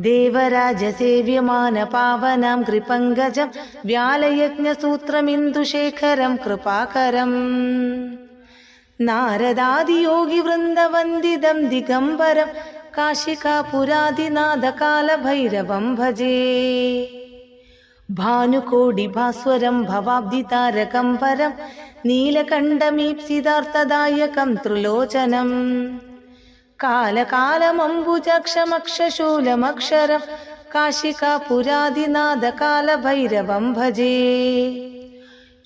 ദേവരാജസേവ്യമാനപാവനാം കൃപങ്കജം വ്യാലയജ്ഞസൂത്രമിന്ദുശേഖരം കൃപാകരം നാരദാദിയോഗിവൃന്ദവന്ദിതം ദിഗംബരം കാശികാപുരാദിനാഥകാലഭൈരവം ഭജേ ഭാനുകോടിഭാസ്വരം ഭവാബ്ദിതാരകം പരം നീലകണ്ഠമീപ്സിതാർത്ഥദായകം ത്രിലോചനം കാലകാലമംബുജക്ഷമക്ഷശൂലമക്ഷരം കാശികാപുരാദിനാഥകാലഭൈരവം ഭജേ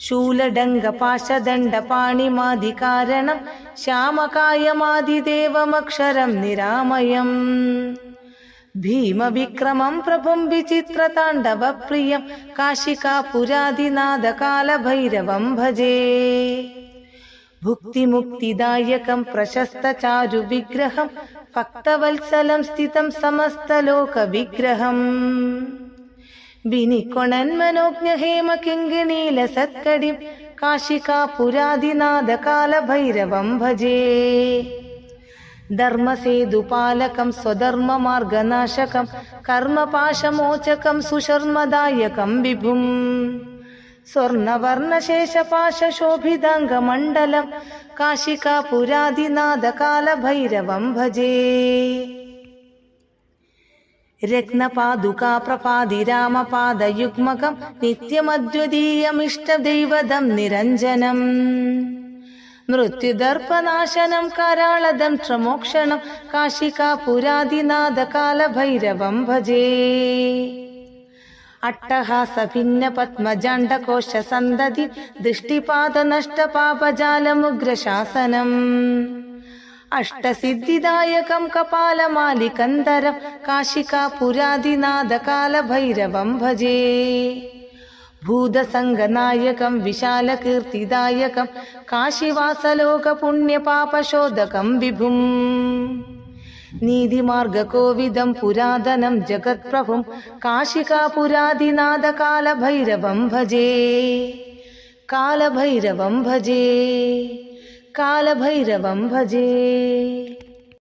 ശൂലഡംഗപാശദണ്ഡപാണിമാദികാരണം ശ്യാമകായമാദിദേവമക്ഷരം നിരാമയം ഭീമവിക്രമം പ്രഭും വിചിത്രതാണ്ഡവപ്രിയം കാശികാപുരാദിനാഥകാലഭൈരവം ഭജേ ഭുക്തിമുക്തിദായകം പ്രശസ്തചാരുവിഗ്രഹം ഭക്തവത്സലം സ്ഥിതം സമസ്തലോകവിഗ്രഹം ബിനിക്കൊണന്മനോജ്ഞഹേമകിങ്കിണീലസത്കടിം കാശികാപുരാദിനാഥകാലഭൈരവം ഭജേ ധർമ്മസേതുപാലകം സ്വധർമ്മമാർഗനാശകം കർമ്മപാശമോചകം സുശർമ്മദായകം വിഭും സ്വർണവർണശേഷപാശോഭിതാംഗമണ്ഡലം കാശികാപുരാദിനാഥകാലഭൈരവം ഭജേ രത്നപാദുകാപ്രപാദിരാമപാദയുഗ്മകം നിത്യമദ്വിതീയമിഷ്ടദൈവതം നിരഞ്ജനം മൃത്യുദർപ്പനാശനം കരാളദം ക്ഷമോക്ഷണം കാശികാപുരാദിനാഥകാലഭൈരവം ഭജേ അട്ടഹാസഭിന്നപത്മജാണ്ഡകോശസന്തതി ദൃഷ്ടിപാതനഷ്ടപാപജാലമുഗ്രശാസനം അഷ്ടസിദ്ധിദായകം കപാലമാലികന്ധരം കാശികാപുരാദിനാഥകാലഭൈരവം ഭജേ ഭൂതസംഗനായകം വിശാലകീർത്തിദായകം കാശിവാസലോകപുണ്യപാപശോധകം വിഭും നീതിമാർഗകോവിദം പുരാതനം ജഗത്പ്രഭും കാശികാപുരാദിനാഥകാലഭൈരവം ഭജേ കാലഭൈരവം ഭജേ കാലഭൈരവം ഭജേ.